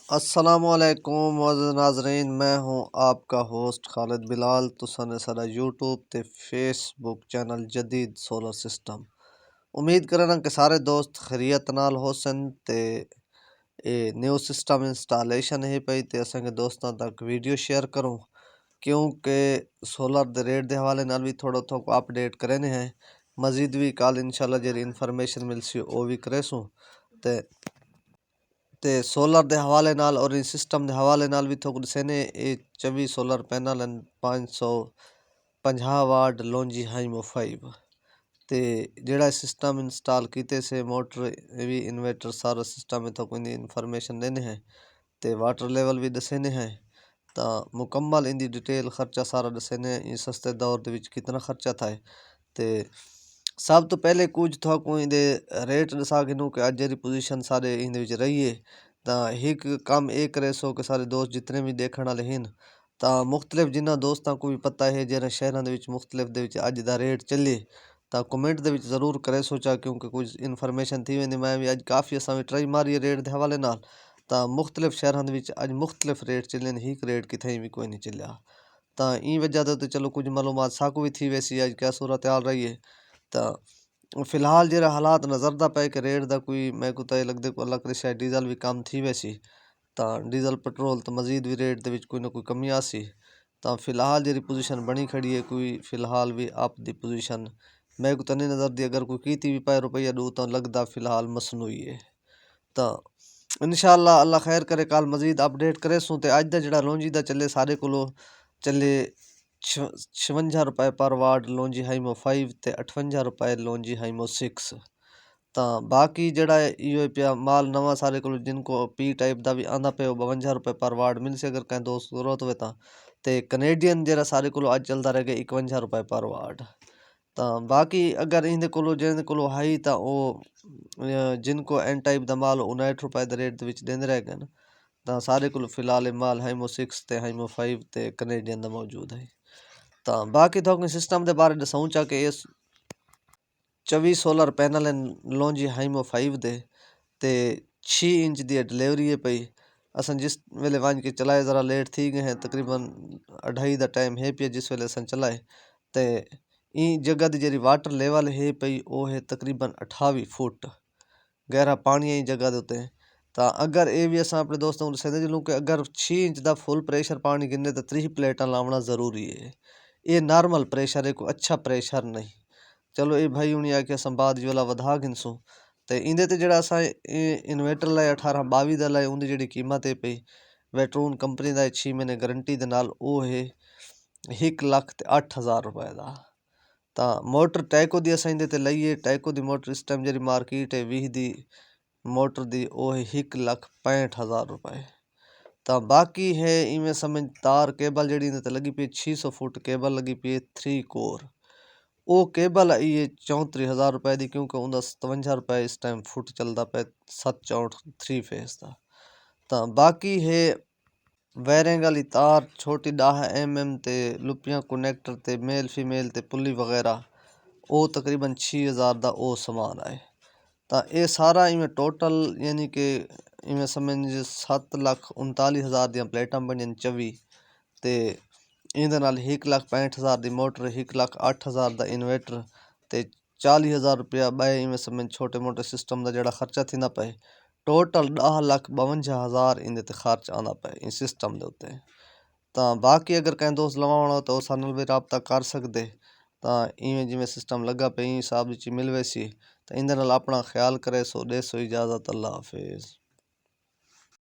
अस्सलामुअलैकुम मुअज़्ज़िज़ नाज़रीन, मैं हूँ आपका होस्ट खालिद बिलाल। तुसां साडा यूट्यूब ते फेसबुक चैनल जदीद सोलर सिस्टम। उम्मीद करना कि सारे दोस्त खैरियत नाल होसन ते न्यू सिस्टम इंस्टॉलेशन ही पई ते असांखे दोस्तां तक वीडियो शेयर करूँ, क्योंकि सोलर दे रेट के हवाले नाल भी थोड़ा थोक अपडेट करने हैं। मजीद भी कल इंशाल्लाह जी इन्फॉर्मेशन मिलसी वो भी करेसूँ ते सोलर के हवाले नाल और सिस्टम के हवाले नाल भी थोक दसेने। 24 सोलर पैनल 550 वाट लॉन्जी हाइमो 5 ते जेड़ा सिस्टम इंस्टॉल कीते से मोटर भी इन्वर्टर सारा सिस्टम में थोक इन्फॉर्मेशन देने हैं ते वाटर लेवल भी दसेने हैं। तो मुकम्मल इंदी डिटेल खर्चा सारा दसेने इस सस्ते दौर के विच कितना खर्चा था ते सब तो पहले कुछ थोक इंदे रेट दसा गिनूँ कि अज जी पोजीशन सारे इंदे विच रही है। तो एक काम ये करे सो कि सारे दोस्त जितने भी देखने वाले हैं तो मुख्तलिफ जिन्होंने दोस्तों को भी पता है जरा शहरों के मुख्तलिफ अज का रेट चले तो कमेंट के जरूर करे सोचा, क्योंकि कुछ इन्फॉर्मेशन थी वी मैं भी अज काफ़ी असा भी ट्राई मारी है रेट के हवाले नाल। तो मुख्तलिफ शहरों के अज मुख्तलिफ रेट चले एक रेट कितें भी कोई नहीं चलिया। तो ई वजह तो चलो कुछ मालूमात साकू भी थी वैसी अज क्या सूरत हाल रही है। तो फिलहाल जो हालात नज़रदा पे कि रेट का कोई मैं को तो लगता को अल्लाह करे शायद डीजल भी कम थी वैसी तो डीजल पेट्रोल तो मजीद भी रेट के कोई ना कोई कमी आसी। तो फिलहाल जी पोजीशन बनी खड़ी है कोई फिलहाल भी अप दी पोजीशन मैं को तो नहीं नज़र दी। अगर कोई कीती भी पाए रुपया दू तो लगता फिलहाल मसनूई है। तो इंशाअल्लाह अल्लाह खैर करे कल मजीद अपडेट करे सूँ। तो अज का जोड़ा लॉन्जी का चले सारे को चले 56 रुपए पर वाट लॉन्जी हाइमो 5 ते 58 रुपए लॉन्जी हाइमो 6। तो बाकी जड़ा यो पिया माल नवा सारे को जिनको पी टाइप का भी आंदा पे 52 रुपए पर वाट मिल से अगर कहीं दोस्त जरूरत हो तो कनेडियन जरा सारे को अज चलता रह गया 51 रुपए पर वाट। तो बाकी अगर इन्हें को जिन को हाई तो जिनको एन टाइप का माल 59 रुपए के रेट देंदे रह गए तो सारे को फिलहाल माल हाइमो 6 ते हाइमो 5 ते कनेडियन का मौजूद है। तो बाकी तो सिस्टम के बारे दसाऊँ चा कि इस 24 सोलर पैनल लॉन्जी हाइमो 5 दे ते 6 इंच की डिलीवरी है पई। अस जिस वेले वन के चलाए ज़रा लेट थी गए हैं तकरीबन 2:30 का टाइम है पिया जिस वेले अस चलाए तो ई जगह की जी वाटर लेवल है पई वो है तकरीबन 28 फुट गहरा पानी है जगह के उत्ते। तो अगर ये भी अस अपने दोस्तों को दसते चलूँ कि अगर 6 इंच का फुल प्रेशर पानी गिरने तो 30 प्लेटा लावना जरूरी है। ये नॉर्मल प्रेशर है कोई अच्छा प्रेशर नहीं। चलो ये भाई हूँ आके अस बाद वाला वधा गिनसूँ तो इंदे ते जड़ा अस इन्वेटर लाए 1822 का लाए उनकी जी कीमत है पई वेट्रून कंपनी का 6 महीने गारंटी के नाल वो है 1,08,000 रुपए का। तो मोटर टैको की अस इंदे ते लईए टैको की मोटर इस टाइम जी मार्केट है 20 की मोटर की वो है 1,65,000 रुपए। तो बाकी है इवें समझ तार केबल जी लगी पी 600 फुट केबल लगी पी 3 कोर वो केबल आई है 34,000 रुपए की, क्योंकि उनका 57 रुपए इस टाइम फुट चलता पे 764 3 फेस का। तो बाकी है वायरिंग वाली तार छोटी 10 mm ते लुपियाँ कनेक्टर ते मेल फीमेल ते पुली वगैरह वो तकरीबन 6,000 का वो समान है। तो ये सारा इवें टोटल यानी कि इवें समझ 7,39,000 दी प्लेटा बनियान 24 ते इंदे नाल 1,65,000 की मोटर 1,08,000 का इन्वेटर ते 40,000 रुपया बे इवें समझ छोटे मोटे सिस्टम का जोड़ा खर्चा थी ना पे टोटल 10,52,000 इंदे ते खर्च आना पे इस सिस्टम के उत्ते। तो बाकी अगर कहीं दोस्त लवाना हो तो उस नाल भी रबता कर सकते। तो इवें जिमें सिस्टम लगा पे हिसाब मिल वैसी तो इंदे नाल अपना ख्याल करे सो दे सो इजाज़त। अल्लाह हाफिज़।